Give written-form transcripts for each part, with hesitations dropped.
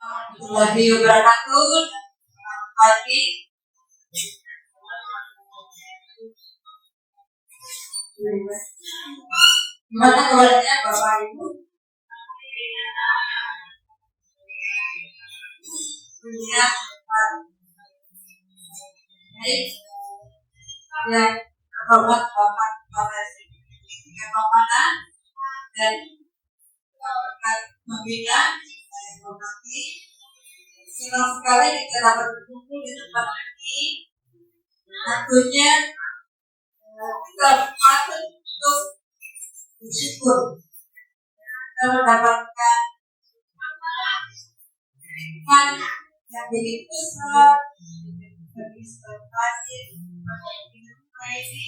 Warahmatullahi wabarakatuh. Selamat pagi. Gimana kabarnya Bapak Ibu? Ya, baik. Ya, hormat Bapak para kepala dan pembina saya hormati. Senang sekali kita dapat berkumpul di tempat ini. Tentunya kita patut untuk bersyukur kita mendapatkan iman yang begitu besar bagi sertasi ini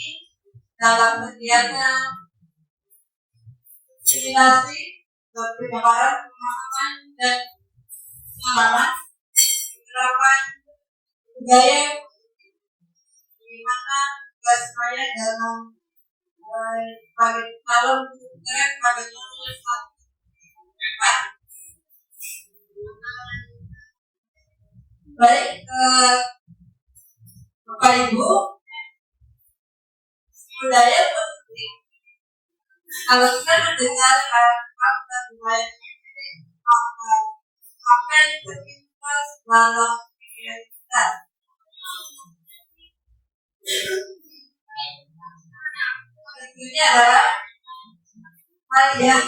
dalam kegiatan simulasi penyebaran pemahaman dan pengalaman penerapan budaya di mana tugas saya dalam sebagai calon sebagai tulis baik Bapak Ibu, budaya positif. Kalau kita mendengar kata budaya positif, maka apa yang terlintas dalam pikiran kita? Tentunya adalah hal yang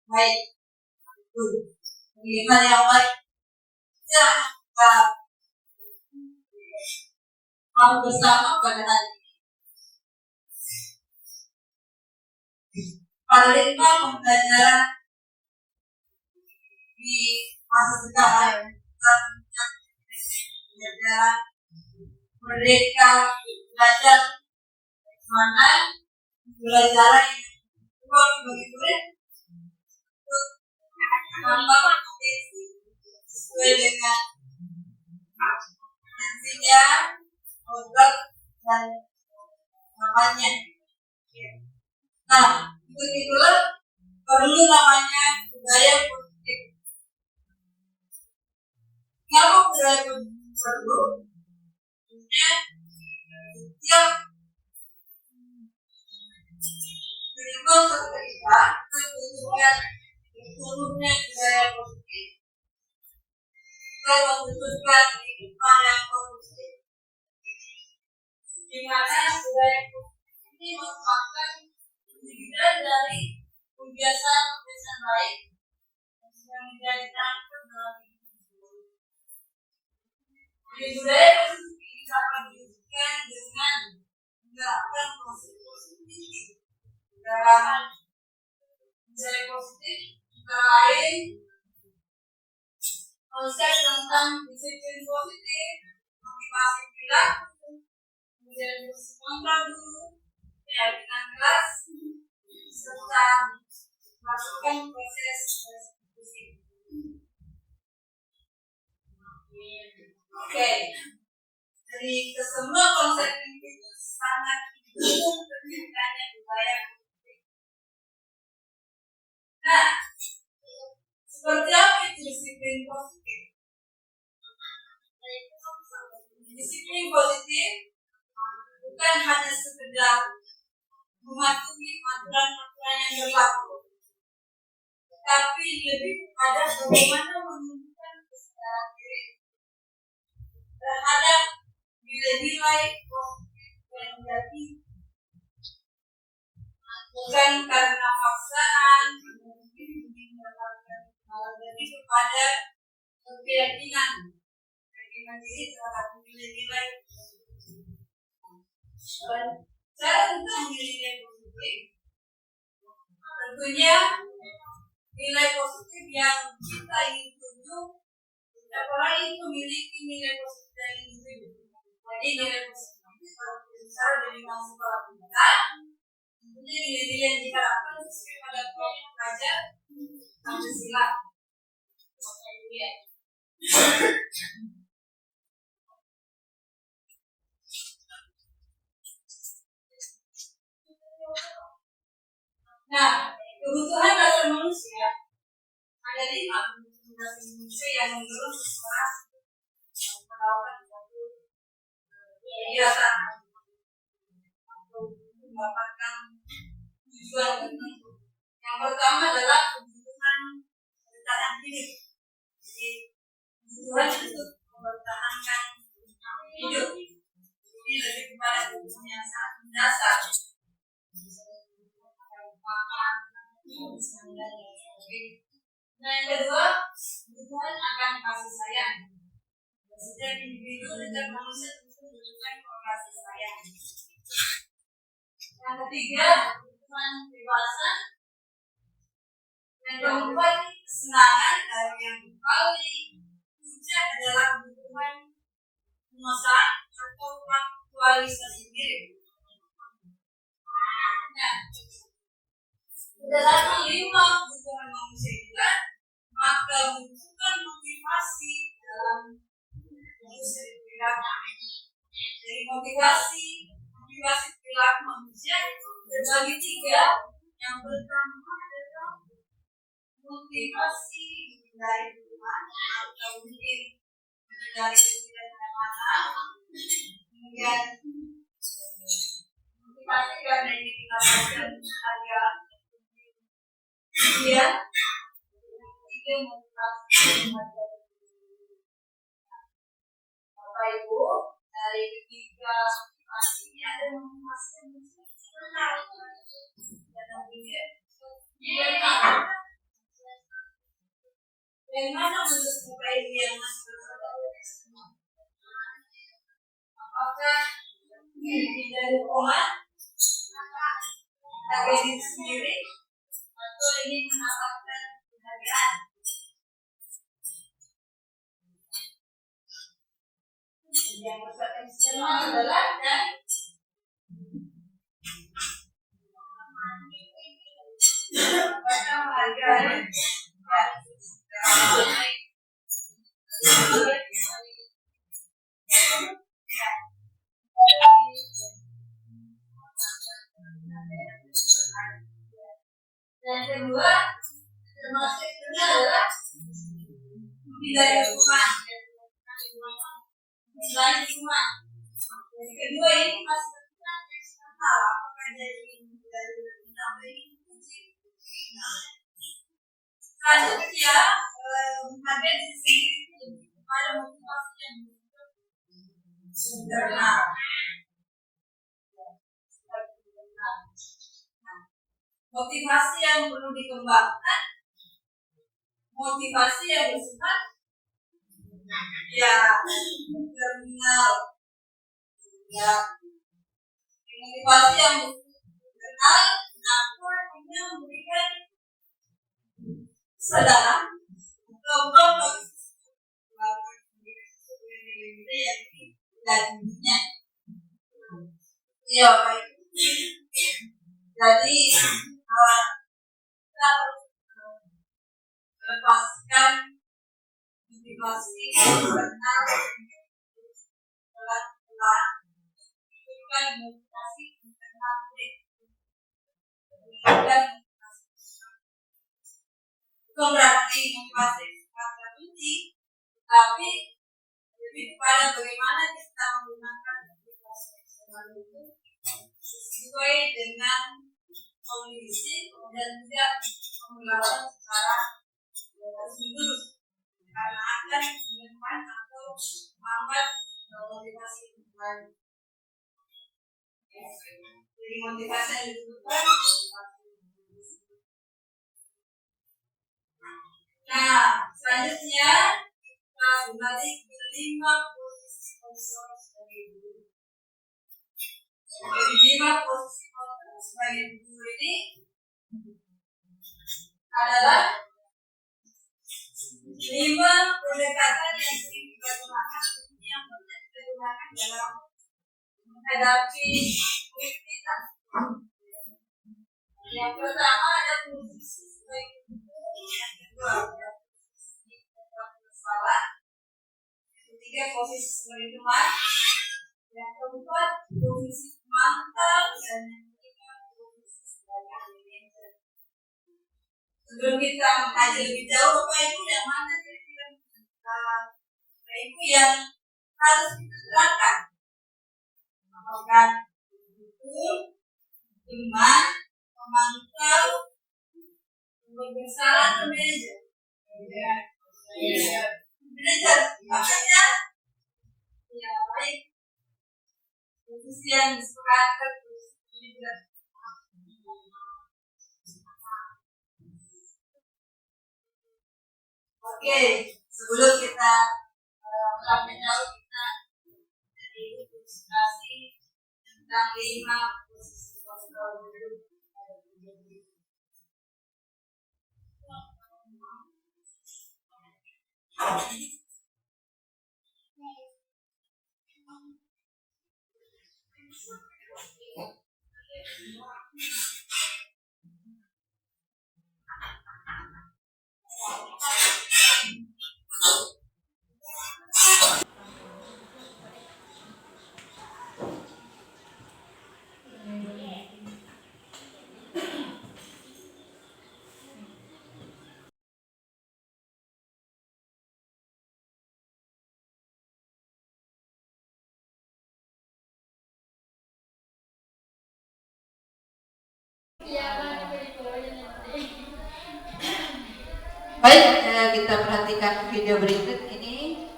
baik. Hal yang baik. Ya, mau bersama pada hari ini. Paradigma pembelajaran di masa sekarang tentang pembelajaran merdeka belajar mana pembelajaran yang bagi murid untuk menambah kompetensi sesuai dengan kompetensinya, program dan namanya. Nah, untuk itulah perlu namanya budaya positif. Kenapa budaya positif perlu? Setiap minimal kita membutuhkan seluruhnya budaya positif. Kita membutuhkan kehidupan yang positif, di mana budaya positif ini merupakan bagian dari kebiasaan-kebiasaan baik yang menjadikan dalam hidup. Jadi budaya positif ini dapat diwujudkan dengan menerapkan positif dalam budaya positif antara lain konsep tentang disiplin positif, motivasi perilaku, kemudian kontrol dulu, keyakinan kelas, serta melakukan proses eksekusi. Oke, dari kesemua konsep ini itu sangat mendukung terciptanya budaya positif. Nah, seperti apa itu disiplin positif? Disiplin positif bukan hanya sekedar mematuhi aturan-aturan yang berlaku, tetapi lebih kepada bagaimana menunjukkan kesadaran diri terhadap nilai-nilai positif yang menjadi bukan karena paksaan, jadi kepada keyakinan diri terhadap nilai-nilai. Cara tentang nilai positif, tentunya nilai positif yang kita ingin tuju, setiap orang itu memiliki nilai positif yang ingin tuju. Jadi nilai positif itu harus besar dari masalah kita. Tentunya nilai-nilai yang diharapkan sesuai pada kelompok pelajar Pancasila. Nah, kebutuhan dasar manusia ada 5. Indonesia yang mendorong seseorang melakukan suatu kegiatan atau mendapatkan tujuan tertentu. Yang pertama adalah kebutuhan bertahan hidup. Jadi kebutuhan untuk mempertahankan hidup. Ini lebih kepada kebutuhan yang sangat mendasar. Nah, yang kedua, kebutuhan akan kasih sayang. Setiap individu dan manusia tentu membutuhkan kasih sayang. Yang ketiga, kebutuhan kebebasan. Yang keempat, kesenangan. Dan yang paling puncak adalah kebutuhan pemesan atau aktualisasi diri. Nah, berdasarkan 5 kebutuhan manusia juga, maka membutuhkan motivasi dalam manusia perilaku. Jadi motivasi perilaku manusia terbagi 3. Yang pertama adalah motivasi dari Tuhan atau mungkin dari ketidaknyamanan. Kemudian motivasi karena ini dikatakan ada. Kemudian tiga motivasi Bapak Ibu, dari ketiga motivasi ini ada motivasi yang benar dan yang mana menurut Bapak Ibu yang masih bersama? Apakah ini dari Tuhan, dari diri sendiri, atau ingin mendapatkan kebahagiaan? Yang pertama adalah dari kebahagiaan. Dan kedua, termasuk itu adalah tidak Tuhan. Selain Tuhan. Yang kedua ini masih tentang eksternal. Apakah dari selanjutnya ada di sini ada motivasi yang internal. Motivasi yang perlu dikembangkan, motivasi yang bersifat internal, motivasi yang internal, aku hanya memberikan saudara atau yang dagingnya. Iya, baik. Jadi kita melepaskan motivasi internal pelan-pelan, bukan motivasi internal dan bukan berarti motivasi sangat penting, tapi lebih kepada bagaimana kita menggunakan motivasi eksternal itu sesuai dengan kondisi dan tidak menggunakan secara terus-menerus karena akan menemukan atau menghambat motivasi lain. Jadi motivasi yang dibutuhkan. Nah, selanjutnya kita kembali ke 5 posisi konsol sebagai guru. Jadi 5 posisi konsol sebagai guru ini adalah 5 pendekatan yang sering digunakan, yang banyak digunakan dalam menghadapi murid kita. Yang pertama ada posisi sebagai guru, yang kedua ada posisi salah, yang ketiga posisi sebagai teman, yang keempat posisi pemantau, dan yang kelima posisi sebagai manajer. Sebelum kita mengkaji lebih jauh, Bapak Ibu, yang mana Itu yang harus kita terapkan. Apakah itu iman, memantau, bersalah ke manajer. Manajer, makanya ya baik. Posisi yang disepakati Oke, sebelum kita mengenal kita jadi ilustrasi tentang 5 posisi kontrol dulu. Baik, kita perhatikan video berikut ini.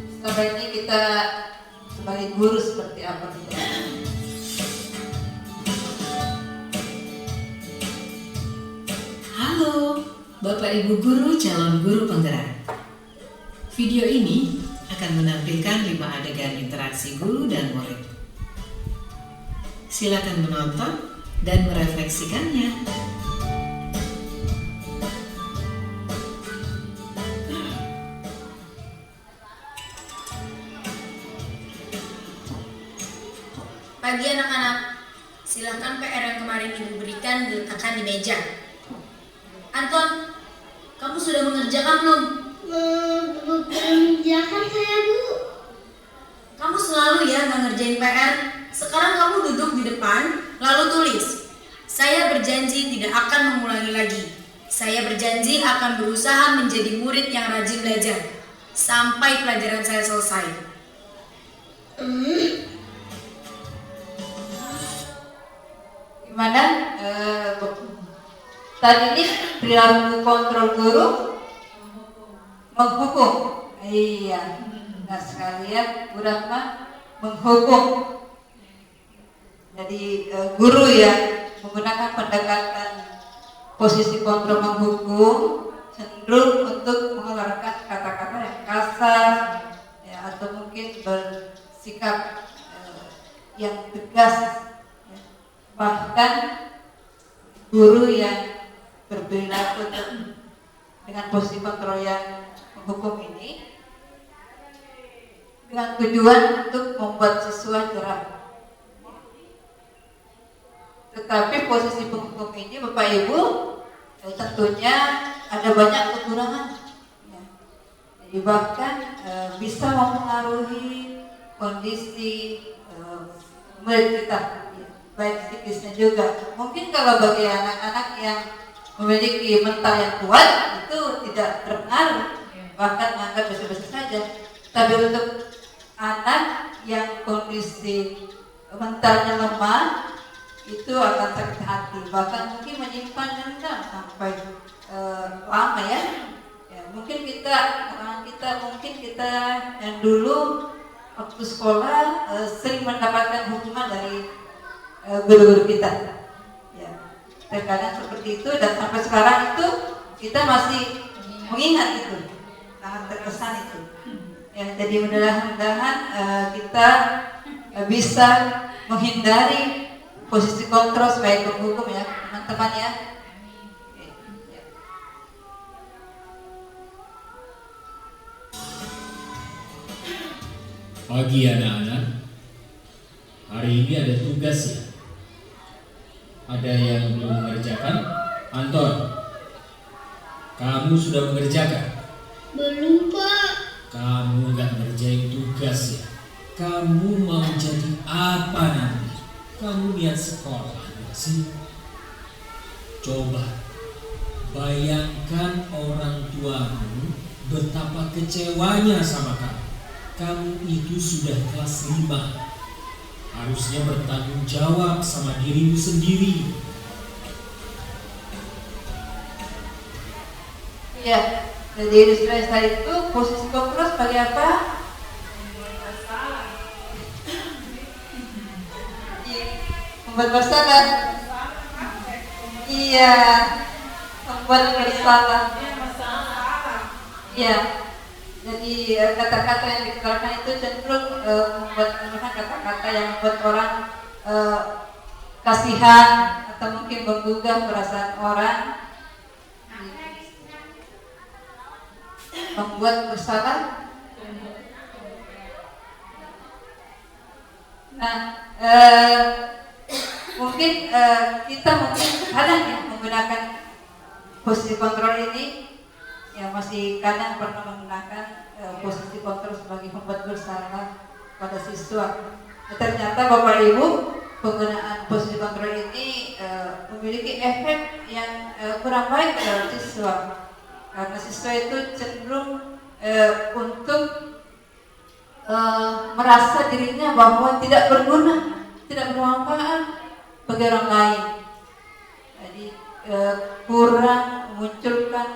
Setelah ini kita sebagai guru seperti apa kita? Halo, Bapak Ibu Guru calon guru penggerak. Video ini akan menampilkan 5 adegan interaksi guru dan murid. Silakan menonton dan merefleksikannya. Pagi anak-anak, silakan PR yang kemarin Ibu berikan diletakkan di meja. Anton, kamu sudah mengerjakan belum? Belum mengerjakan saya, Bu. Kamu selalu ya mengerjain PR. Sekarang kamu duduk di depan, lalu tulis. Saya berjanji tidak akan mengulangi lagi. Saya berjanji akan berusaha menjadi murid yang rajin belajar sampai pelajaran saya selesai. Gimana? Tadi ini perilaku kontrol guru menghukum. Iya. Nah sekalian Bu Rahma menghukum. Jadi guru yang menggunakan pendekatan posisi kontrol menghukum cenderung untuk mengeluarkan kata-kata yang kasar ya, atau mungkin bersikap yang tegas ya. Bahkan guru yang berperilaku dengan posisi kontrol yang menghukum ini dengan tujuan untuk membuat siswa jerah. Tetapi posisi penghukum ini Bapak Ibu tentunya ada banyak kekurangan ya. Jadi bahkan bisa mempengaruhi kondisi murid kita ya, baik psikisnya juga. Mungkin kalau bagi anak-anak yang memiliki mental yang kuat itu tidak terpengaruh, bahkan menganggap biasa-biasa saja. Tapi untuk anak yang kondisi mentalnya lemah itu akan sakit hati, bahkan mungkin menyimpan dendam sampai lama ya. Mungkin kita yang dulu waktu sekolah sering mendapatkan hukuman dari guru-guru kita ya, terkadang seperti itu, dan sampai sekarang itu kita masih mengingat itu, sangat terkesan itu ya. Jadi mudah-mudahan kita bisa menghindari posisi kontrol sebagai penghukum ya teman-teman ya. Pagi anak-anak, hari ini ada tugas ya. Ada yang belum mengerjakan? Anton, kamu sudah mengerjakan? Belum, Pak. Kamu nggak ngerjain tugas ya. Kamu mau jadi apa nanti? Kamu lihat sekolah nggak sih? Coba bayangkan orang tuamu betapa kecewanya sama kamu. Kamu itu sudah kelas 5. Harusnya bertanggung jawab sama dirimu sendiri. Iya, jadi ilustrasi itu posisi kontrol sebagai apa? Membuat bersalah. Iya, membuat bersalah. Iya, jadi kata-kata yang dikeluarkan itu cenderung menggunakan kata-kata yang membuat orang kasihan atau mungkin menggugah perasaan orang, membuat bersalah. Nah, mungkin kita kadang ya menggunakan posisi kontrol ini, ya masih kadang pernah menggunakan posisi kontrol sebagai membuat bersalah pada siswa. Ternyata Bapak Ibu, penggunaan posisi kontrol ini memiliki efek yang kurang baik pada siswa, karena siswa itu cenderung untuk merasa dirinya bahwa tidak berguna, tidak bermanfaat bagi orang lain. Jadi kurang memunculkan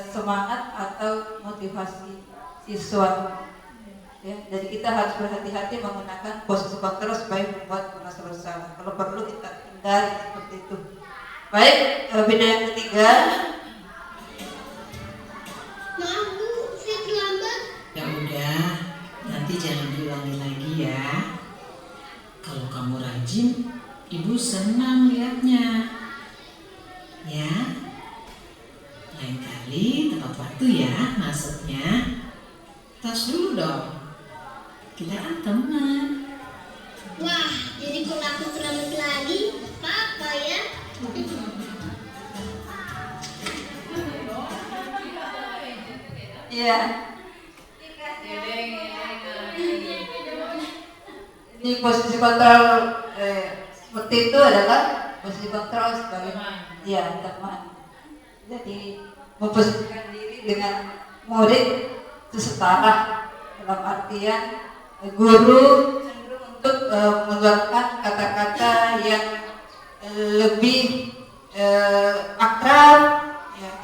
semangat atau motivasi siswa. Ya, jadi kita harus berhati-hati menggunakan posisi kontrol supaya membuat merasa bersalah. Kalau perlu kita hindari seperti itu. Baik, beda yang ketiga. Maaf Bu, saya terlambat. Ya udah, nanti jangan diulangi lagi ya. Kalau kamu rajin, ibu senang lihatnya. Ya, lain kali tepat waktu ya masuknya. Tas dulu dong. Kita kan teman. Wah, jadi kalau aku terlambat lagi, apa ya? Iya. Ini posisi kontrol seperti itu adalah posisi kontrol sebagai teman. Jadi memposisikan diri dengan murid itu setara, dalam artian guru cenderung untuk mengeluarkan kata-kata yang lebih akrab ya,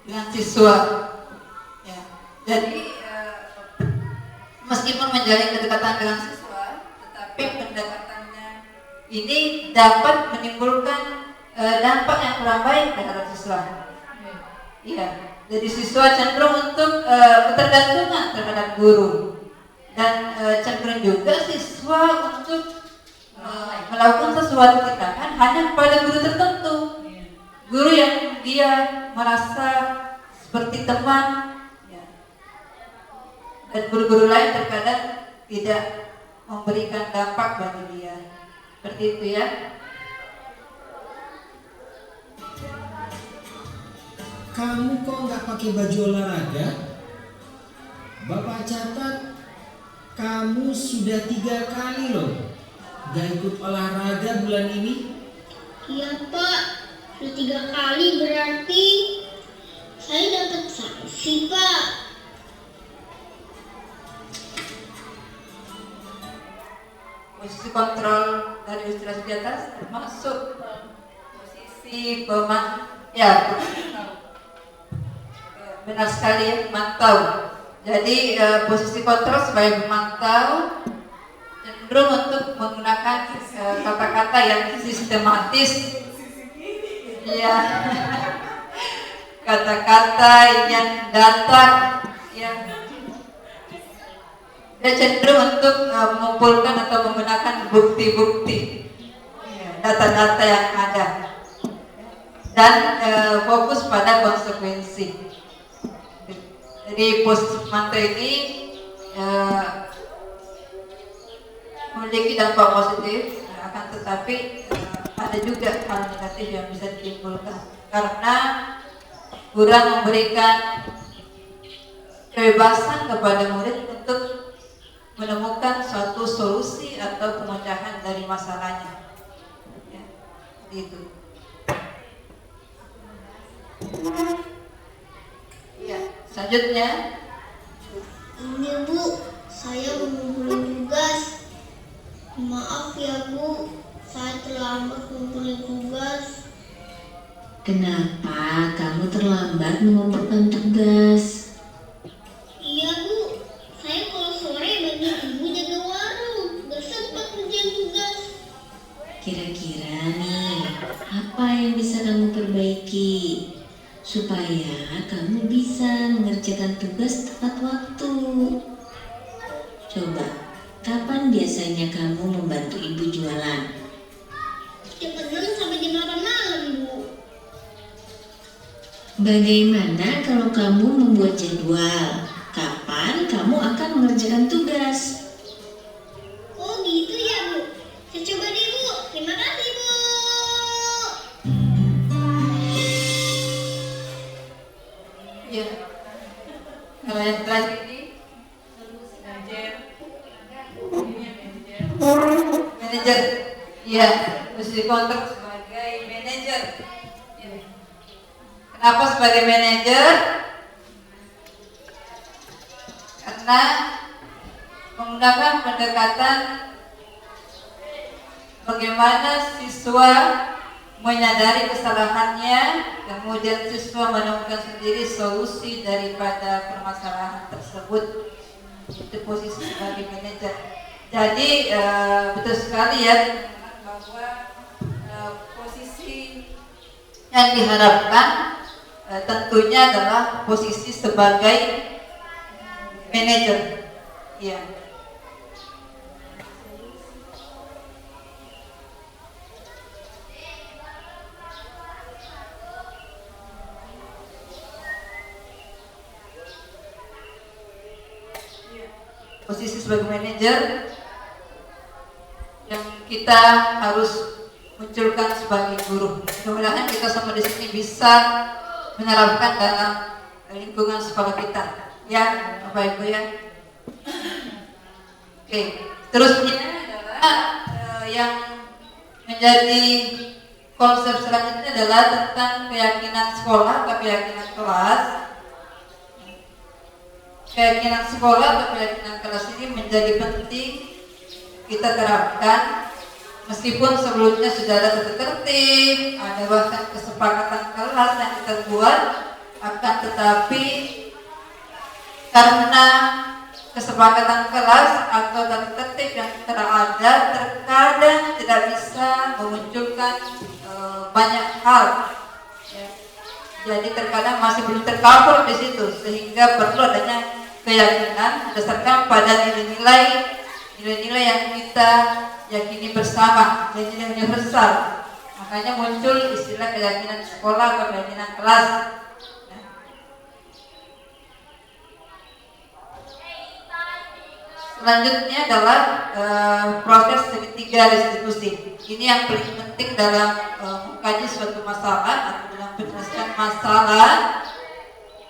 dengan siswa. Ya. Jadi meskipun menjalin kedekatan dengan siswa, tetapi pendekatannya ini dapat menimbulkan dampak yang kurang baik terhadap siswa. Iya, jadi siswa cenderung untuk ketergantungan terhadap guru, dan cenderung juga siswa untuk melakukan sesuatu tindakan hanya kepada guru tertentu, guru yang dia merasa seperti teman, ya. Dan guru-guru lain terkadang tidak memberikan dampak bagi dia, seperti itu ya. Kamu kok nggak pakai baju olahraga? Bapak catat kamu sudah 3 kali loh nggak ikut olahraga bulan ini. Iya Pak, sudah 3 kali berarti saya dapat sanksi Pak. Posisi kontrol dari ilustrasi di atas termasuk posisi benar sekali ya, pemantau. Jadi posisi kontrol sebagai pemantau cenderung untuk menggunakan kata-kata yang sistematis, ya, kata-kata yang datar, yang dia cenderung untuk mengumpulkan atau menggunakan bukti-bukti, data-data yang ada, dan fokus pada konsekuensi. Jadi posisi pemantau ini memiliki dampak positif, akan tetapi ada juga hal negatif yang bisa ditimbulkan karena kurang memberikan kebebasan kepada murid untuk menemukan suatu solusi atau pemecahan dari masalahnya. Ya, itu. Ya, selanjutnya. Ini Bu, saya mengumpulkan tugas. Maaf ya Bu, saya terlambat mengumpulkan tugas. Kenapa kamu terlambat mengumpulkan tugas? Iya Bu, saya kalau sore bantu Ibu jaga warung, gak sempat kerjain tugas. Kira-kira nih, apa yang bisa kamu perbaiki supaya kamu bisa mengerjakan tugas tepat waktu? Coba, kapan biasanya kamu membantu ibu jualan? Jam 6 sampai jam 8 malam Bu. Bagaimana kalau kamu membuat jadwal? Kapan kamu akan mengerjakan tugas? Oh gitu ya Bu, saya coba deh Bu, terima kasih Bu. Ya. Kalau yang terakhir ini manajer. Ya, harus dikontrak sebagai manajer. Ya. Kenapa sebagai manajer? Karena menggunakan pendekatan bagaimana siswa menyadari kesalahannya, kemudian siswa menemukan sendiri solusi daripada permasalahan tersebut. Itu posisi sebagai manajer. Jadi betul sekali ya bahwa posisi yang diharapkan tentunya adalah posisi sebagai manajer. Ya. Posisi sebagai manajer yang kita harus munculkan sebagai guru. Mudah-mudahan kita semua di sini bisa menerapkan dalam lingkungan sekolah kita, ya, Bapak Ibu ya. Oke, terusnya adalah yang menjadi konsep selanjutnya adalah tentang keyakinan sekolah atau keyakinan kelas. Keyakinan sekolah atau keyakinan kelas ini menjadi penting kita terapkan, meskipun sebelumnya sudah ada tata tertib, ada bahkan kesepakatan kelas yang kita buat, akan tetapi karena kesepakatan kelas atau tata tertib yang terada terkadang tidak bisa memunculkan banyak hal. Ya. Jadi terkadang masih belum tercover di situ, sehingga perlu adanya keyakinan berdasarkan pada nilai-nilai yang kita yakini bersama, nilai-nilai universal. Makanya muncul istilah keyakinan sekolah atau keyakinan kelas. Selanjutnya adalah proses segitiga restitusi. Ini yang paling penting dalam mengkaji suatu masalah atau dalam penyelesaian masalah,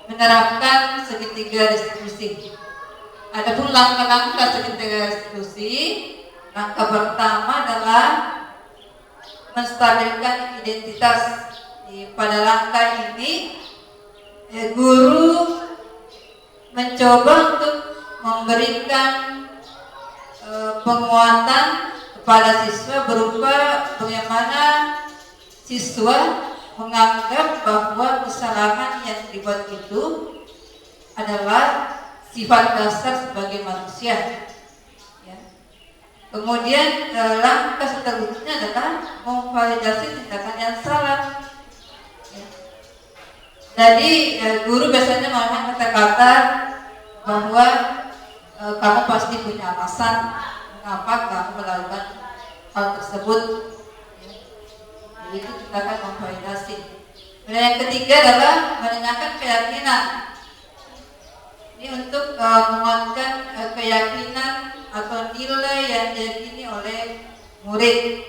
menerapkan segitiga restitusi. Adapun langkah-langkah segitiga restitusi, langkah pertama adalah menstabilkan identitas. Pada langkah ini, guru mencoba untuk memberikan penguatan kepada siswa berupa bagaimana siswa menganggap bahwa kesalahan yang dibuat itu adalah sifat dasar sebagai manusia. Ya. Kemudian langkah seterusnya adalah memvalidasi tindakan yang salah. Ya. Jadi guru biasanya menggunakan kata-kata bahwa kamu pasti punya alasan mengapa kamu melakukan hal tersebut. Ya. Jadi itu kita akan memvalidasi. Dan yang ketiga adalah menanyakan keyakinan. Ini untuk menguatkan keyakinan atau nilai yang diyakini oleh murid.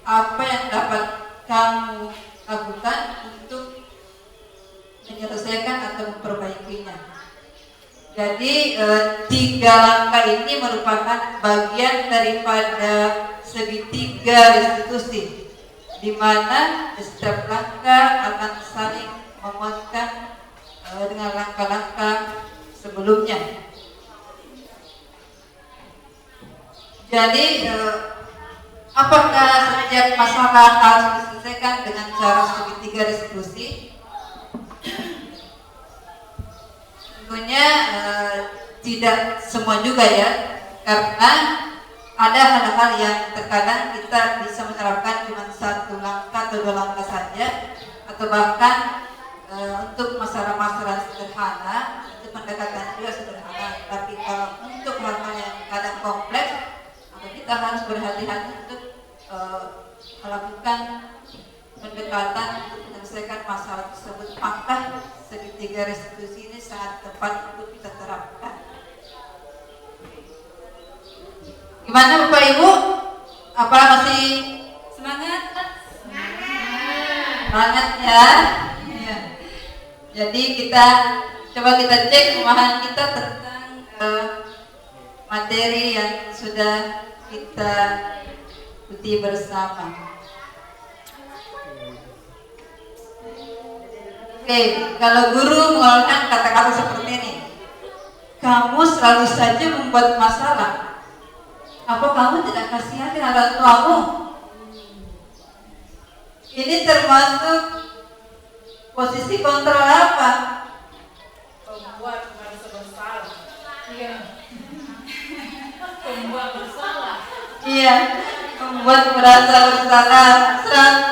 Apa yang dapat kamu lakukan untuk menyelesaikan atau memperbaikinya. Jadi 3 langkah ini merupakan bagian daripada segitiga restitusi, di mana setiap langkah akan saling menguatkan dengan langkah-langkah sebelumnya. Jadi apakah setiap masalah harus diselesaikan dengan cara segitiga restitusi? Tentunya tidak semua juga ya, karena ada hal-hal yang terkadang kita bisa menerapkan cuma 1 langkah atau 2 langkah saja, atau bahkan untuk masalah-masalah sederhana itu pendekatan juga sederhana. Tapi kalau untuk hal-hal yang kadang kompleks, maka kita harus berhati-hati untuk melakukan pendekatan untuk menyelesaikan masalah tersebut. Maka segitiga restitusi ini sangat tepat untuk kita terapkan. Gimana Bapak Ibu? Apa masih semangat? Semangat ya. Ya. Jadi kita coba kita cek pemahaman kita tentang materi yang sudah kita ikuti bersama. Oke, kalau guru mengeluarkan kata-kata seperti ini, kamu selalu saja membuat masalah. Apa kamu tidak kasihan dengan orang tuamu? Ini termasuk posisi kontrol apa? Membuat merasa bersalah. Iya. Membuat bersalah. Iya, membuat merasa bersalah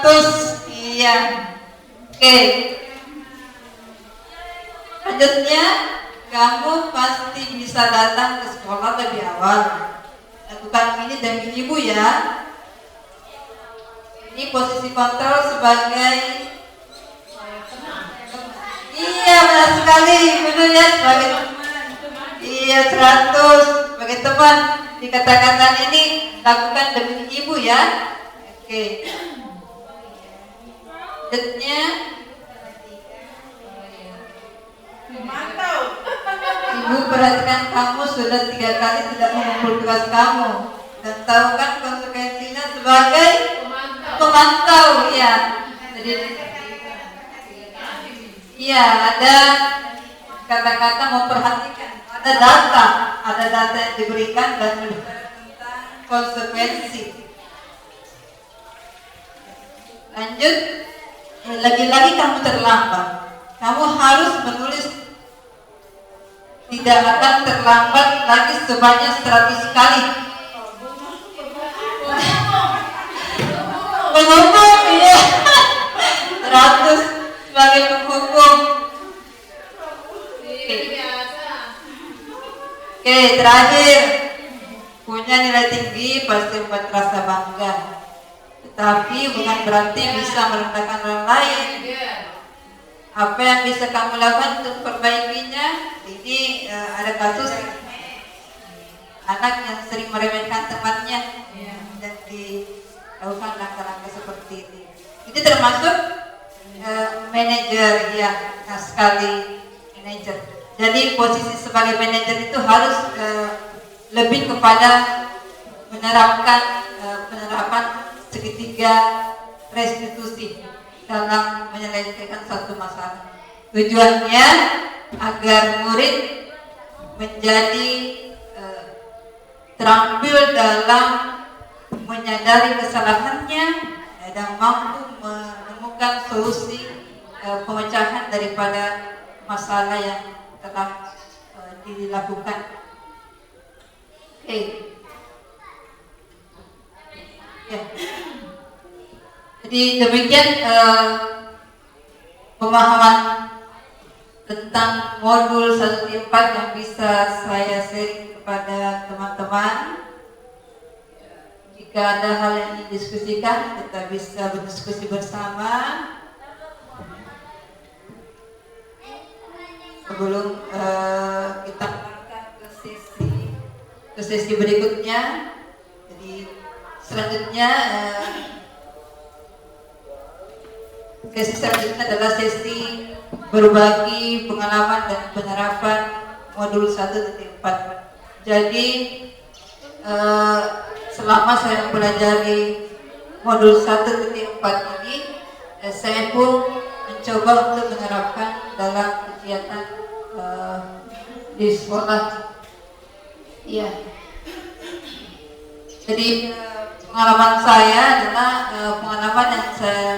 100. Iya. Oke. Selanjutnya, kamu pasti bisa datang ke sekolah lebih awal. Lakukan ini demi ibu ya. Ini posisi kontrol sebagai, iya benar sekali, benar ya, sebagai teman. Iya 100 sebagai teman. Di kata-kata ini lakukan demi ibu ya. Oke. Selanjutnya, Memantau. ibu perhatikan kamu sudah 3 kali tidak mengumpul tugas kamu dan tahu kan konsekuensinya sebagai pemantau ya. Jadi iya ada kata-kata memperhatikan, ada data yang diberikan dan berbicara tentang konsekuensi. Lanjut, lagi-lagi kamu terlambat. Kamu harus menulis tidak akan terlambat lagi sebanyak 100 kali. Penghukum, iya. 100 sebagai penghukum. Oke, terakhir, punya nilai tinggi pasti membuat rasa bangga. Tetapi bukan berarti bisa merendahkan orang lain. Apa yang bisa kamu lakukan untuk perbaikinya? Ini ada kasus anak yang sering meremehkan temannya dan dilakukan langkah-langkah seperti ini. Itu termasuk manajer ya, sekali manajer. Jadi posisi sebagai manajer itu harus lebih kepada penerapan segitiga restitusi dalam menyelesaikan suatu masalah. Tujuannya agar murid menjadi terampil dalam menyadari kesalahannya dan mampu menemukan solusi pemecahan daripada masalah yang telah dilakukan. Oke. Ya. Jadi demikian pemahaman tentang modul 1-4 yang bisa saya sharing kepada teman-teman. Jika ada hal yang didiskusikan, kita bisa berdiskusi bersama. Sebelum kita melangkah ke sesi berikutnya. Jadi selanjutnya sesi selanjutnya adalah sesi berbagi pengalaman dan penerapan modul 1.4. Jadi selama saya mempelajari modul 1.4 ini, saya pun mencoba untuk menerapkan dalam kegiatan di sekolah. Iya. Jadi pengalaman saya adalah pengalaman yang saya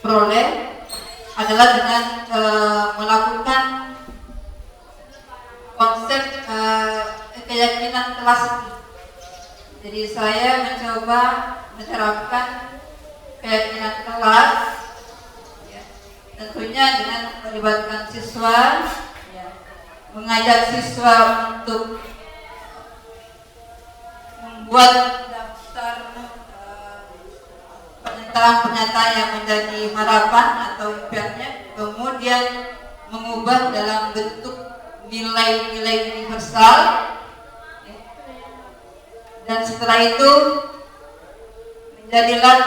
peroleh adalah dengan melakukan konsep keyakinan kelas. Jadi saya mencoba menerapkan keyakinan kelas, ya, tentunya dengan melibatkan siswa, ya, mengajak siswa untuk membuat daftar pernyataan-pernyataan yang menjadi harapan atau impiannya, kemudian mengubah dalam bentuk nilai-nilai universal, ya. Dan setelah itu menjadilah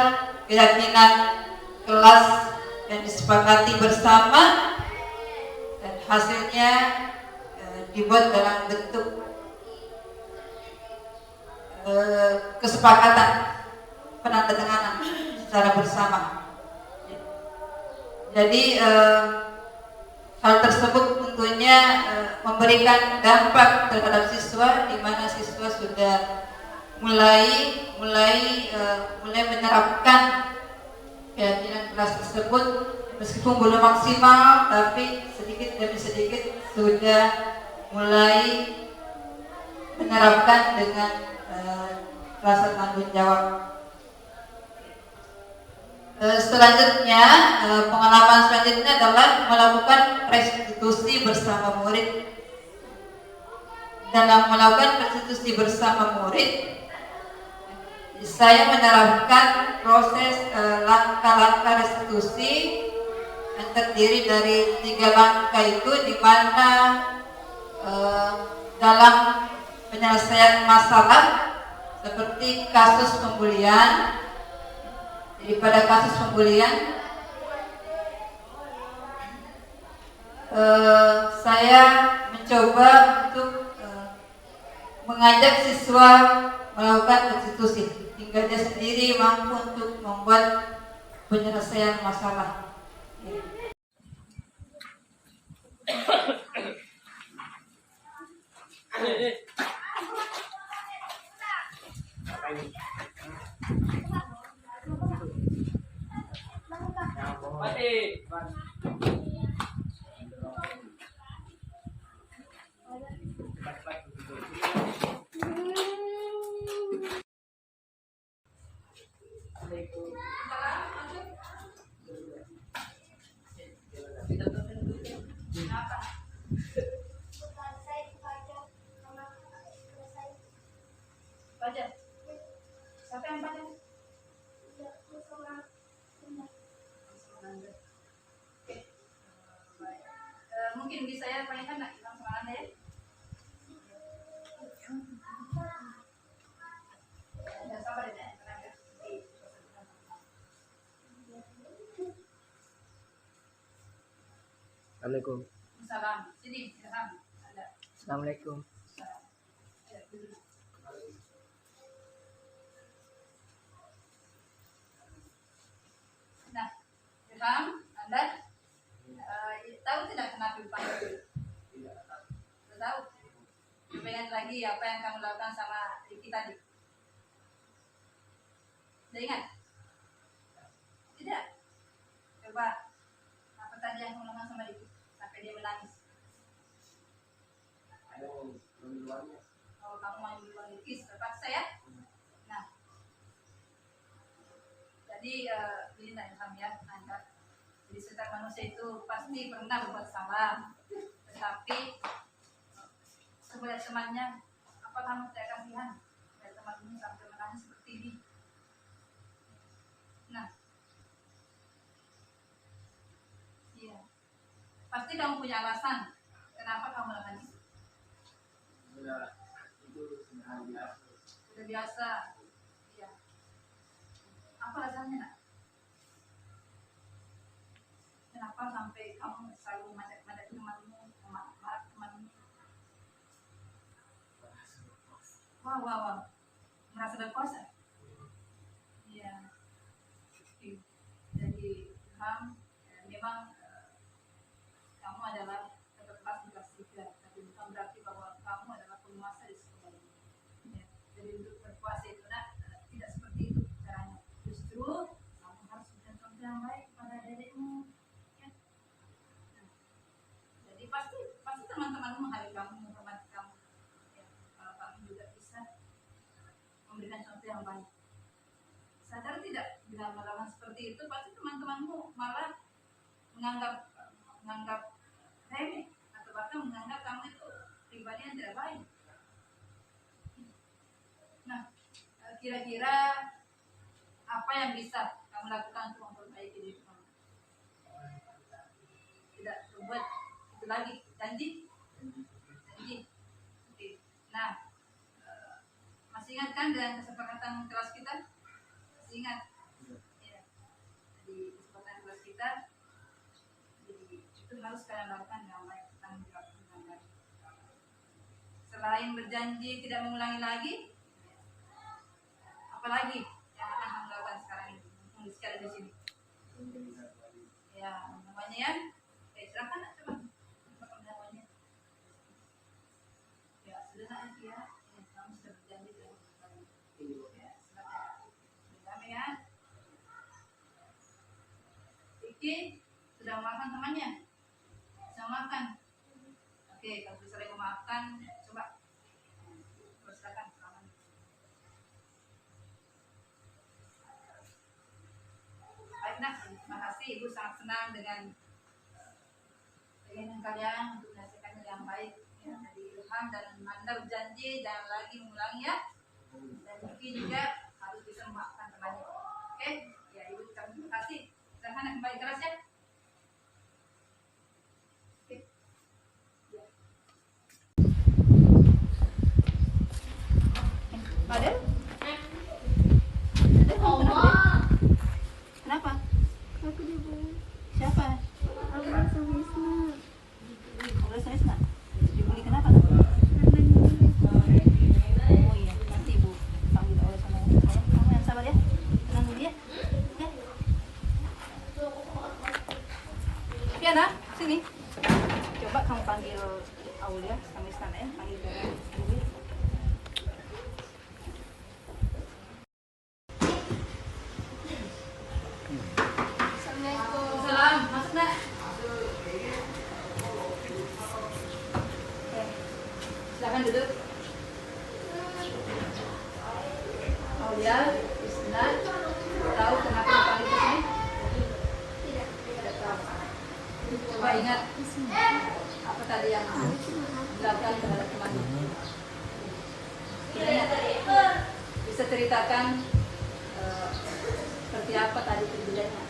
keyakinan kelas yang disepakati bersama, dan hasilnya dibuat dalam bentuk kesepakatan penandatanganan secara bersama. Jadi hal tersebut tentunya memberikan dampak terhadap siswa, di mana siswa sudah mulai menerapkan keyakinan kelas tersebut, meskipun belum maksimal, tapi sedikit demi sedikit sudah mulai menerapkan dengan rasa tanggung jawab. Selanjutnya, pengalaman selanjutnya adalah melakukan restitusi bersama murid. Dalam melakukan restitusi bersama murid, saya menerapkan proses langkah-langkah restitusi yang terdiri dari 3 langkah itu, di mana dalam penyelesaian masalah seperti kasus pembulian. Jadi pada kasus pembulian saya mencoba untuk mengajak siswa melakukan restitusi hingga dia sendiri mampu untuk membuat penyelesaian masalah. Baca. Siapa yang baca? Mungkin bisa ya tanyakan nak Imam sama Anda ya. Ya, sabar ya, tenang ya. Assalamualaikum. Salam. Sini, salam. Anda. Assalamualaikum. Salam. Ya, duduk. Nah, Ilham, Anda tahu tidak kenapa dipanggil? Tidak tahu. Coba ingat lagi apa yang kamu lakukan sama Riki tadi. Sudah ingat? Tidak. Coba apa tadi yang kamu lakukan sama Riki sampai dia menangis? Oh, kamu mau bilang Riki terpaksa ya? Nah, jadi ini tak Ilham ya, Anda. Jadi setiap manusia itu pasti pernah berbuat salah, tetapi sebagai temannya, apa kamu tidak kasihan dari teman ini sampai menangis seperti ini? Nah, iya, pasti kamu punya alasan kenapa kamu melakukan itu. Sudah biasa, iya. Apa alasannya nak? Kenapa sampai kamu selalu mengajak temanmu, marah temanmu? Wah. Merasa berkuasa. Iya. Oke. Jadi Ilham, memang kamu adalah kakak kelas di kelas 3, tapi bukan berarti bahwa kamu adalah penguasa di sekolah ini. Ya. Jadi untuk berkuasa itu tidak seperti itu caranya. Justru kamu harus berikan contoh yang baik kepada adikmu. Ya. Nah, jadi pasti teman-temanmu menghargai kamu, menghormati kamu. Ya. Kalau kamu juga bisa memberikan contoh yang baik. Sadar tidak, bila melakukan seperti itu pasti teman-temanmu malah menganggap remeh atau bahkan menganggap kamu itu pribadi yang tidak baik. Nah, kira-kira apa yang bisa kamu lakukan untuk memperbaiki diri kamu? Tidak berbuat itu lagi, janji. Oke. Nah, masih ingat kan dengan kesepakatan kelas kita? Masih ingat? Ya. Jadi kesepakatan kelas kita, jadi itu harus kalian lakukan dengan baik, tanggung jawab dengan baik. Selain berjanji tidak mengulangi lagi, apalagi yang akan kamu lakukan sekarang ini? Tulis sekali di sini. Ya, namanya ya. Silakan coba. Apa namanya? Ya, sudah ya. Kamu sudah berjanji dengan kalian. Ya, silakan. Damai ya. Iki sudah memaafkan temannya. Bisa maafkan. Oke, kalau bisa saling memaafkan, coba. Silakan. Baik, nah, terima kasih. Ibu sangat senang dengan keinginan kalian untuk menghasilkan yang baik. Ya, dari Ilham dan Anda berjanji jangan lagi mengulangi ya. Dan mungkin juga harus bisa memaafkan temannya. Oke, ya Ibu ucapkan terima kasih. Silahkan kembali kelas ya. Oke. Ya. Padel? Kenapa? Aku dibully. Siapa? Aku sama Wisnu. Oleh Sresna. Dibully kenapa? Oh iya, nanti Ibu panggil oleh sama saya. Kamu yang sabar ya. Tenang dulu ya. Ya. Piana, sini. Coba kamu panggil Aulia sama Istana ya. Panggil dulu. Salam, masuk nak. Silakan duduk. Aulia, Isna, tahu kenapa dipanggil ke sini? Tidak tahu. Coba ingat apa tadi yang dilakukan terhadap temanmu. Ingat, bisa ceritakan seperti apa tadi kejadiannya?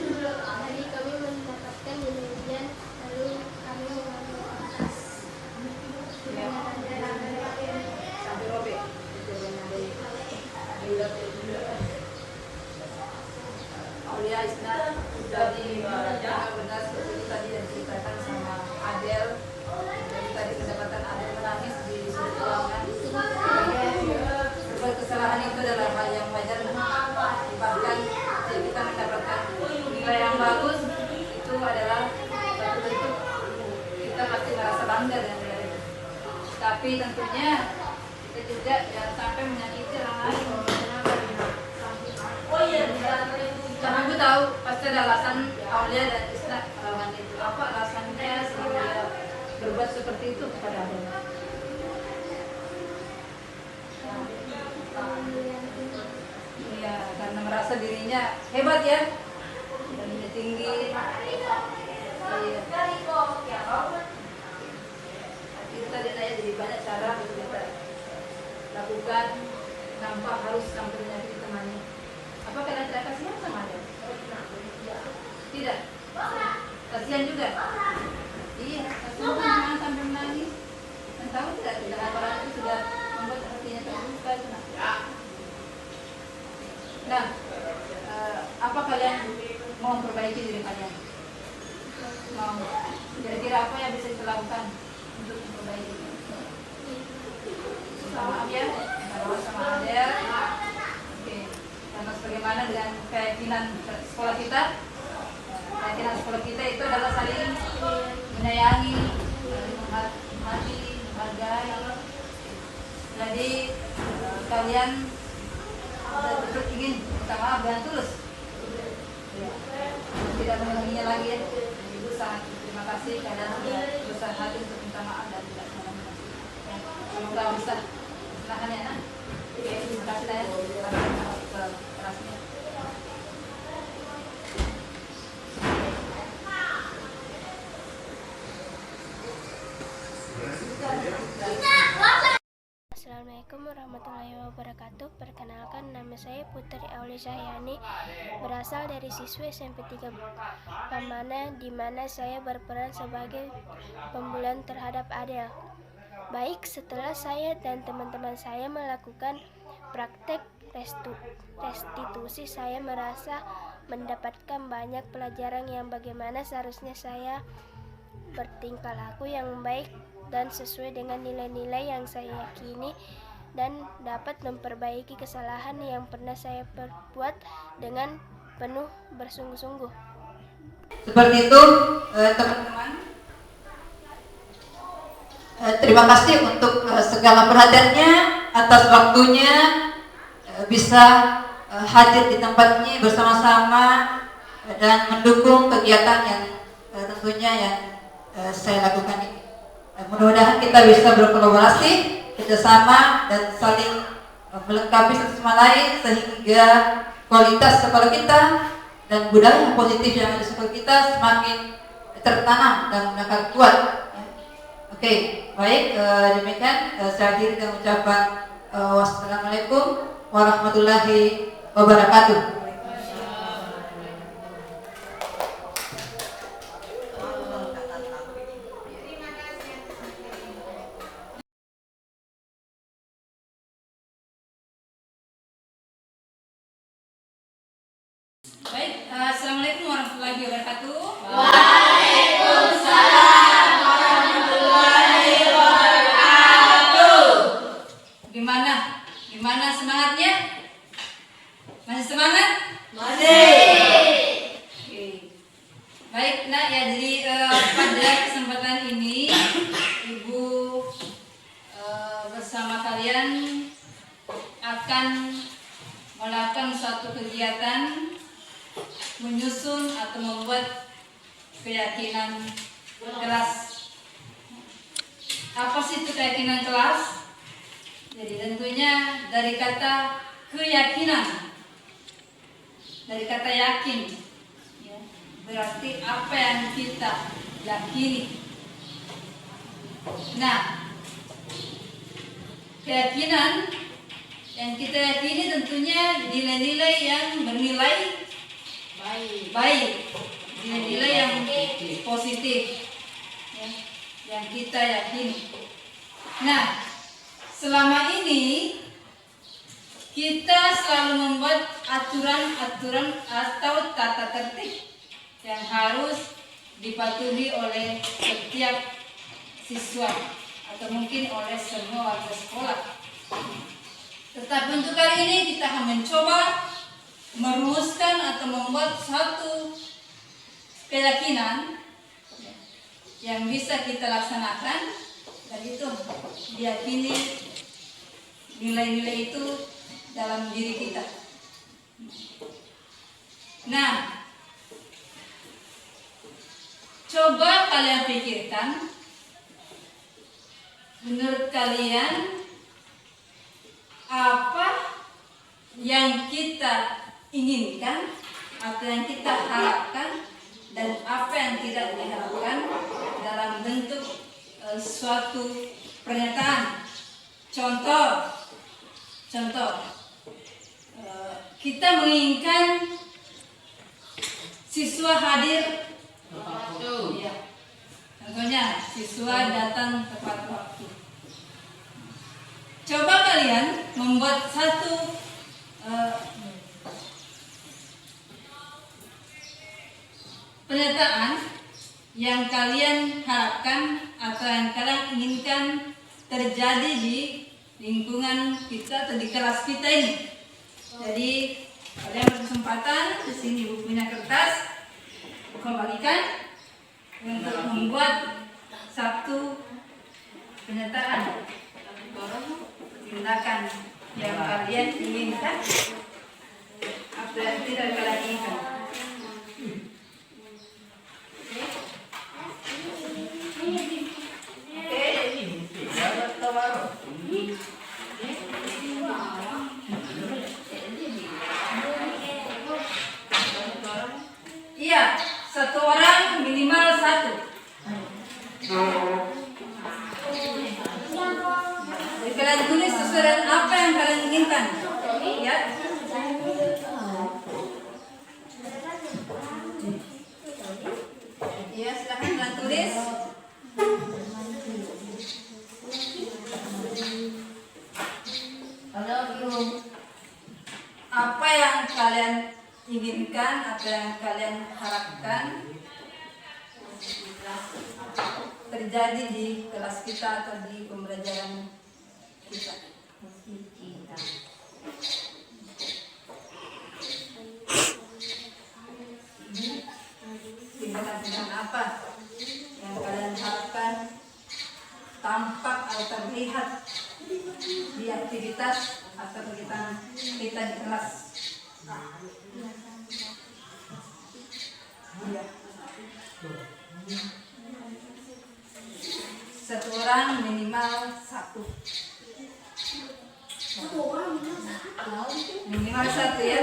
Tadi kami mendapatkan nilai ujian, lalu kami mengambil kertas. Sampai robek kejadiannya dari Aulia, Isna, jadi benar seperti itu tadi yang diceritakan sama Adel. Jadi tadi kedapatan Adel menangis di suatu ruangan. Sebuah kesalahan itu adalah hal yang wajar. Bahkan kita mendapatkan nilai yang bagus itu adalah satu bentuk kita pasti merasa bangga dengan nilai itu. Tapi tentunya kita juga jangan sampai menyakiti orang lain. Karena aku tahu pasti ada alasan Aulia dan Isna melakukan itu. Apa alasannya sehingga berbuat seperti itu kepada Adel? Iya, karena merasa dirinya hebat ya, dan tinggi. Iya. Itu tadi saya jadi banyak cara untuk kita lakukan tanpa harus sampai menyakiti temannya. Apa kalian tidak kasihan sama dia? Tidak. Kasihan juga. Iya, kasihan teman sampai menangis. Dan tahu tidak orang itu sudah membuat hatinya terbuka. Nah, apa kalian mau memperbaiki diri kalian? Mau? Kira-kira apa yang bisa kita lakukan untuk memperbaiki? Maaf ya, sama Adel. Oke, sama sebagaimana dengan keyakinan sekolah kita. Keyakinan sekolah kita itu adalah saling menyayangi, saling menghormati, menghargai. Jadi kalian betul ingin minta maaf dengan tulus. Ya. Tidak mengulanginya lagi ya. Ibu sangat terima kasih kalian sudah berusaha hati untuk minta maaf dan tidak mengulangi. Ya. Semoga bisa silakan ya nak. Oke, terima kasih ya. Ke kelasnya. Assalamualaikum warahmatullahi wabarakatuh. Perkenalkan, nama saya Putri Aulia Cahyani, berasal dari siswa SMP 3 Pamana, di mana saya berperan sebagai pembulian terhadap Adel. Baik, setelah saya dan teman-teman saya melakukan praktek restitusi, saya merasa mendapatkan banyak pelajaran yang bagaimana seharusnya saya bertingkah laku yang baik dan sesuai dengan nilai-nilai yang saya yakini, dan dapat memperbaiki kesalahan yang pernah saya perbuat dengan penuh bersungguh-sungguh. Seperti itu teman-teman. Terima kasih untuk segala perhatiannya, atas waktunya, bisa hadir di tempat ini bersama-sama dan mendukung kegiatan yang tentunya yang saya lakukan ini. Mudah-mudahan kita bisa berkolaborasi, kerjasama, dan saling melengkapi satu sama lain sehingga kualitas sekolah kita dan budaya yang positif yang ada di sekolah kita semakin tertanam dan akan kuat. Oke, baik, demikian saya akhiri dengan ucapan wassalamualaikum warahmatullahi wabarakatuh. Baik, assalamualaikum warahmatullahi wabarakatuh. Waalaikumsalam warahmatullahi wabarakatuh. Gimana semangatnya? Masih semangat? Masih. Oke. Baik, nak ya, jadi pada kesempatan ini Ibu bersama kalian akan melakukan suatu kegiatan menyusun atau membuat keyakinan kelas. Apa sih itu keyakinan kelas? Jadi tentunya dari kata keyakinan, dari kata yakin, ya, berarti apa yang kita yakini. Nah, keyakinan yang kita yakini tentunya nilai-nilai yang bernilai baik, nilai-nilai yang positif, ya, yang kita yakini. Nah, selama ini kita selalu membuat aturan-aturan atau tata tertib yang harus dipatuhi oleh setiap siswa atau mungkin oleh semua warga sekolah. Tetapi untuk kali ini kita akan mencoba merumuskan atau membuat satu keyakinan yang bisa kita laksanakan, dan itu diyakini nilai-nilai itu dalam diri kita. Nah, coba kalian pikirkan, menurut kalian apa yang kita inginkan atau yang kita harapkan dan apa yang tidak diharapkan dalam bentuk suatu pernyataan. Contoh, kita menginginkan siswa hadir tepat waktu. Ya. Contohnya siswa datang tepat waktu. Coba kalian membuat satu pernyataan yang kalian harapkan atau yang kalian inginkan terjadi di lingkungan kita atau di kelas kita ini. Jadi kalian berkesempatan di sini bukunya kertas, kembalikan untuk membuat satu pernyataan tindakan yang kalian inginkan, apa yang tidak kalian inginkan. Iya, satu orang minimal satu. Jadi kalian tulis sesuai dengan apa yang kalian inginkan. Ya. Iya, silakan kalian tulis. Apa yang kalian inginkan, apa yang kalian harapkan terjadi di kelas kita atau di pembelajaran kita. Tindakan apa yang kalian harapkan tampak atau terlihat di aktivitas atau kegiatan kita di kelas. Iya. Satu orang minimal satu. Minimal satu ya.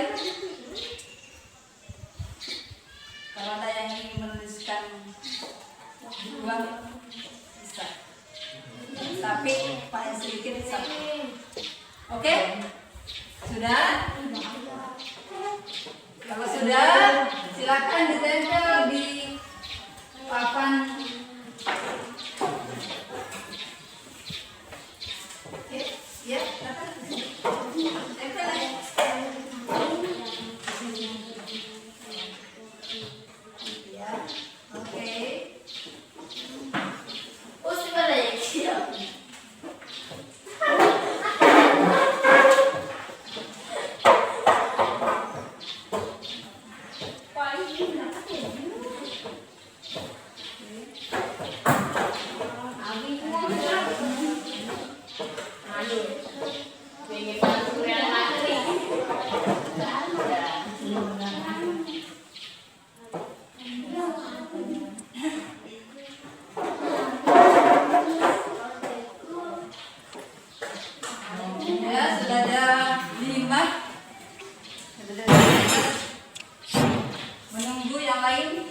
Kalau ada yang ingin menuliskan dua bisa. Tapi paling sedikit satu. Oke? Sudah? Kalau sudah, silakan ditempel di papan. Oke, ya, tempel ya. Ya, oke. Oh, sebenarnya siap. Ya, sudah ada 5. Menunggu yang lain.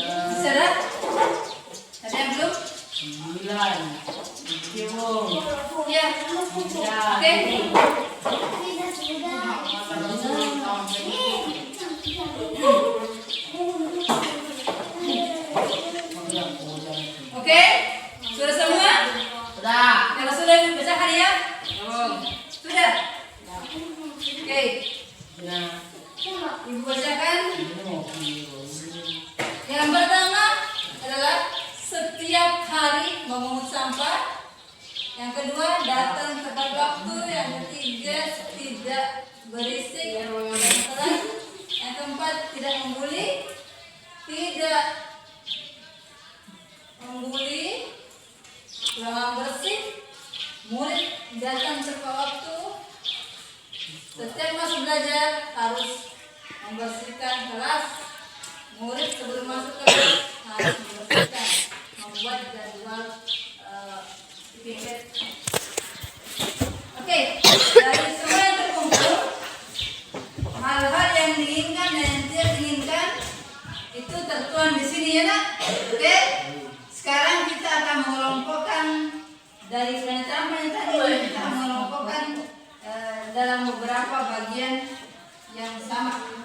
Bisa dah? Ada yang belum? 9. Ya. Oke. Oke. Sudah semua? Sudah. Kalau sudah bacakan ya? Sudah. Oke. Ibu bacakan. Yang pertama adalah setiap hari memungut sampah. Yang kedua datang tepat waktu. Yang ketiga tidak berisik, yang keras. Yang keempat, tidak membuli, ruangan bersih, murid datang tepat waktu. Setiap masuk belajar harus membersihkan kelas. Murid sebelum masuk kelas harus membersihkan, membuat jadwal tiket. Oke, dari semua yang terkumpul, hal-hal yang diinginkan dan yang tidak diinginkan itu tertuang di sini ya nak. Oke, sekarang kita akan mengelompokkan dari pernyataan-pernyataan ini, kita mengelompokkan dalam beberapa bagian yang sama.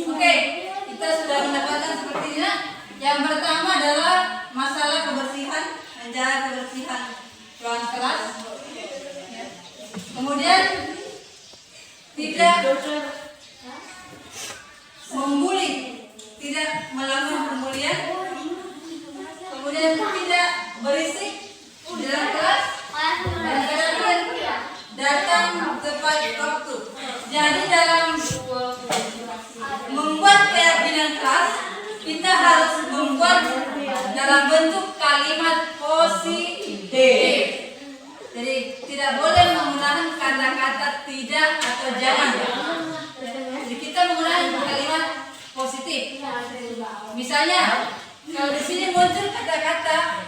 Oke, kita sudah mendapatkan seperti ini. Yang pertama adalah masalah kebersihan, menjaga kebersihan ruang kelas. Kemudian tidak membuli, tidak melakukan pembulian. Kemudian tidak berisik di dalam kelas. Dan kemudian datang tepat waktu. Jadi dalam membuat keyakinan kelas, kita harus membuat dalam bentuk kalimat positif. Jadi tidak boleh menggunakan kata-kata tidak atau jangan. Jadi kita menggunakan kalimat positif. Misalnya, kalau di sini muncul kata-kata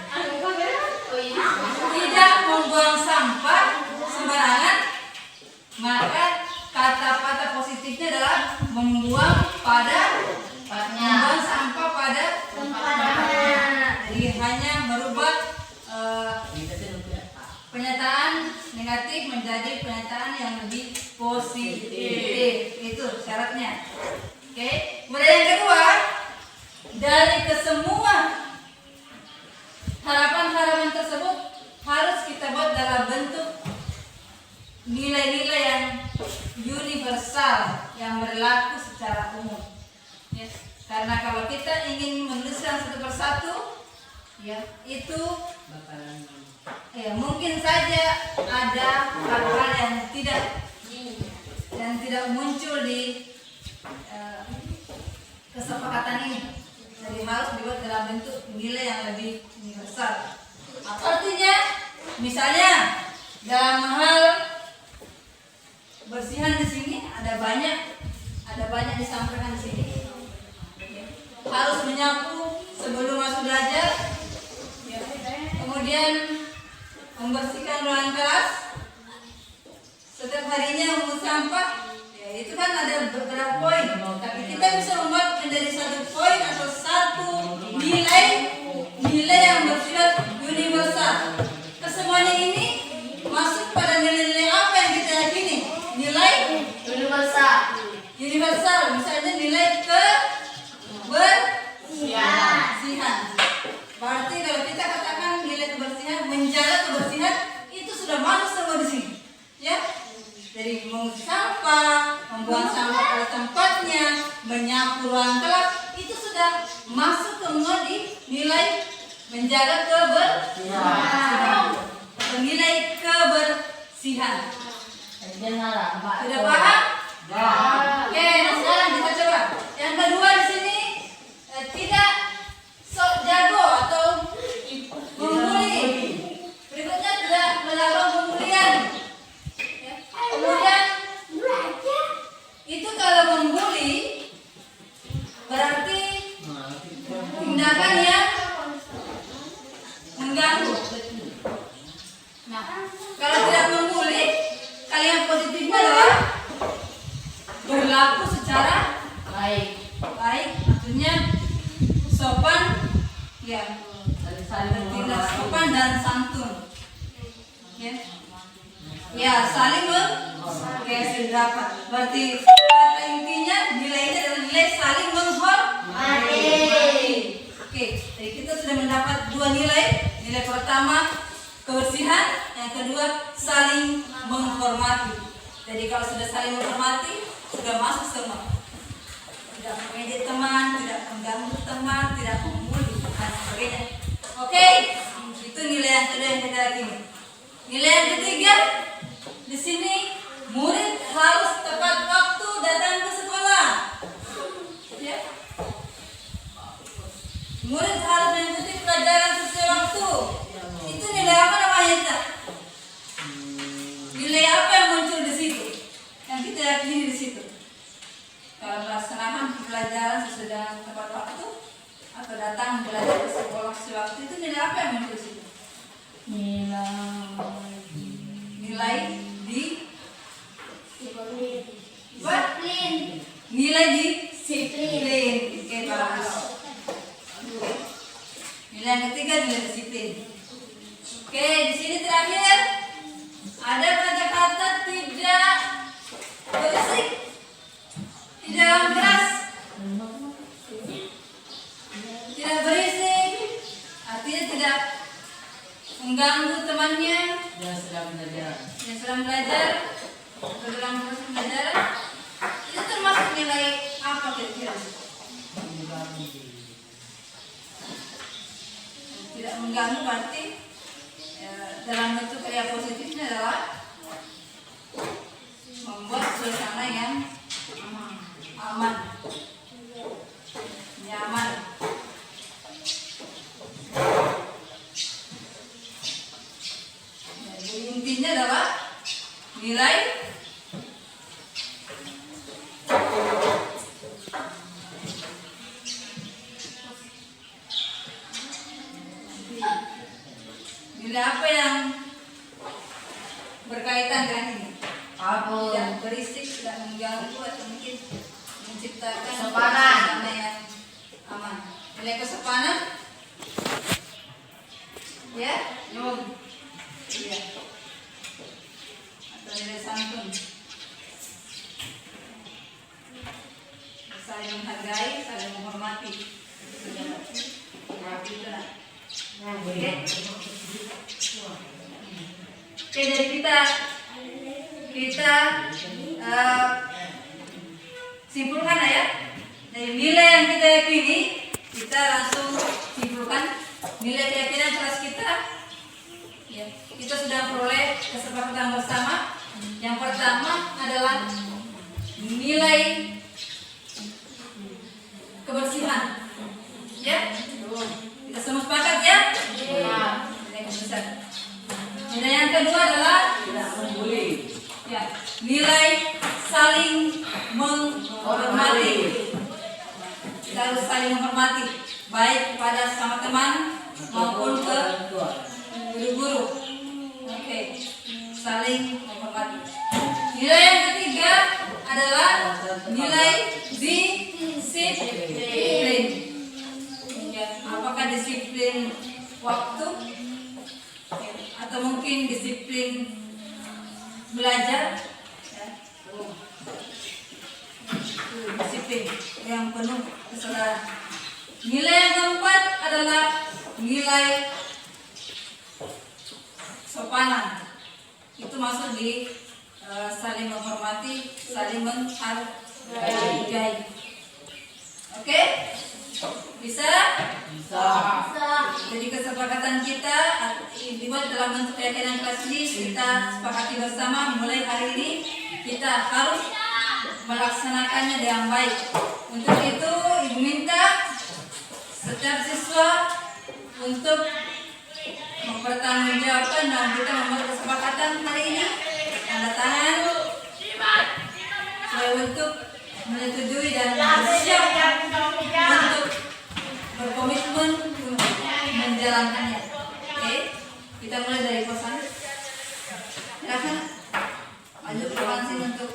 tidak membuang sampah sembarangan, maka kata-kata positifnya adalah membuang sampah pada tempatnya. Jadi hanya merubah pernyataan negatif menjadi pernyataan yang lebih positif. Itu syaratnya. Oke. Kemudian yang kedua, dari kesemua harapan-harapan tersebut harus kita buat dalam bentuk nilai-nilai yang universal, yang berlaku secara umum. Ya. Karena kalau kita ingin menuliskan satu persatu, ya itu mungkin saja ada hal-hal yang tidak muncul di kesepakatan ini. Jadi harus dibuat dalam bentuk nilai yang lebih universal. Artinya, misalnya dalam hal bersihan di sini ada banyak disampaikan di sini. Harus menyapu sebelum masuk belajar. Kemudian membersihkan ruangan kelas. Setiap harinya memungut sampah. Ya, itu kan ada beberapa poin. Tapi kita bisa membuat menjadi satu poin atau satu nilai yang bersifat universal. Kesemuanya ini masuk pada nilai-nilai apa yang kita yakini? Nilai universal. Misalnya nilai kebersihan. Berarti kalau kita katakan nilai kebersihan, menjaga kebersihan, itu sudah masuk semua di sini. Ya. Jadi mengurangi sampah, membuang sampah pada tempatnya, menyapu ruang kelas, itu sudah masuk semua di nilai menjaga kebersihan. Nilai kebersihan. Sudah paham? Oke, nah sekarang kita coba. Yang kedua di sini tidak sok jago atau membuli. Berikutnya tidak melakukan pembulian. Kemudian itu kalau membuli berarti tindakan yang mengganggu. Nah, kalau tidak membuli, kalimat positifnya adalah berlaku secara baik. bertindak sopan dan santun. Ya, saling oke, sudah dapat. Berarti kata intinya nilainya adalah nilai saling menghormati. Oke, jadi kita sudah mendapat dua nilai. Nilai pertama kebersihan, yang kedua saling menghormati. Jadi kalau sudah saling menghormati, sudah masuk semua. Tidak mengejek teman, tidak mengganggu teman, tidak membuli dan sebagainya. Oke, itu nilai yang kedua yang kita yakini. Nilai yang ketiga, di sini murid harus tepat waktu datang ke sekolah. Ya. Murid harus mengikuti pelajaran sesuai waktu. Itu nilai apa namanya, Cak? Nilai apa yang muncul di situ? Yang kita yakini di situ. Kalau melaksanakan pelajaran sesuai dengan tepat waktu atau datang belajar ke sekolah sesuai waktu, itu nilai apa yang muncul di situ? Nilai disiplin. Oke, bagus. Nilai yang ketiga nilai disiplin. Oke, di sini terakhir ada kata-kata tidak berisik, tidak keras, tidak berisik, artinya tidak mengganggu temannya yang sedang belajar atau dalam proses pembelajaran. Itu termasuk nilai apa kira-kira? Tidak mengganggu berarti dalam bentuk karya positifnya adalah membuat suasana yang aman, nyaman. Jadi intinya adalah nilai apa yang berkaitan dengan ini? Tidak berisik, tidak mengganggu atau mungkin menciptakan suasana yang aman. Nilai kesopanan, ya, iya. Atau nilai santun, saling menghargai, saling menghormati. Oke, dari kita simpulkan ya. Dari nilai yang kita yakini, kita langsung simpulkan nilai keyakinan kelas kita. Ya, kita sudah peroleh kesepakatan bersama. Yang pertama adalah nilai kebersihan. Ya, kita semua sepakat ya? Nilai kebersihan. Nilai yang kedua adalah ya, nilai saling menghormati. Kita harus saling menghormati, baik kepada sama teman maupun ke guru-guru. Oke, saling menghormati. Nilai yang ketiga adalah nilai disiplin. Ya, apakah disiplin waktu atau mungkin disiplin belajar, ya. Disiplin yang penuh kesadaran. Nilai yang keempat adalah nilai sopanan. Itu masuk di saling menghormati, saling menghargai. Oke? Bisa? Jadi kesepakatan kita dibuat dalam bentuk keyakinan kelas ini, kita sepakati bersama mulai hari ini kita harus melaksanakannya dengan baik. Untuk itu Ibu minta setiap siswa untuk mempertanggungjawabkan dan kita membuat kesepakatan hari ini, tanda tangan sebagai bentuk menyetujui dan siap untuk berkomitmen menjalankannya. Oke, kita mulai dari kosan. Silakan maju ke pansin untuk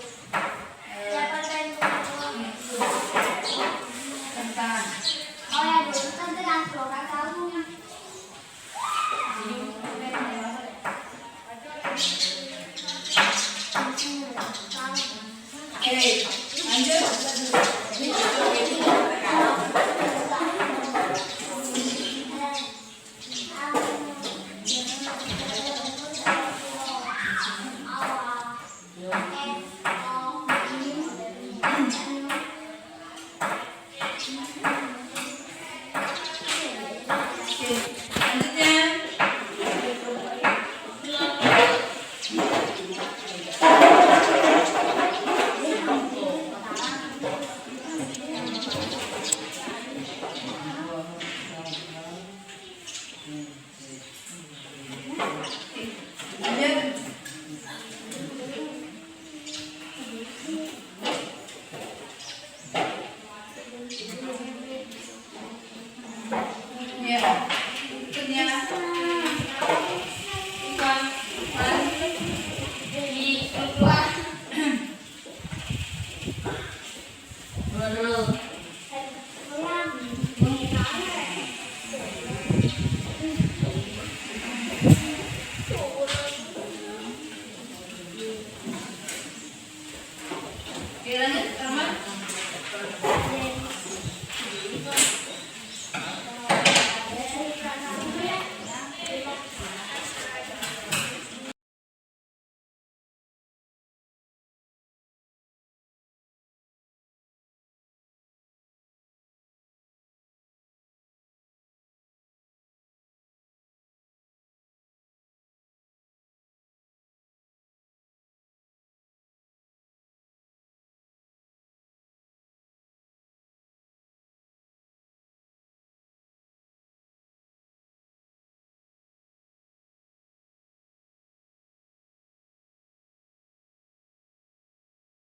tentang. Oh ya, dulu kan dengan program kamu. Berikutnya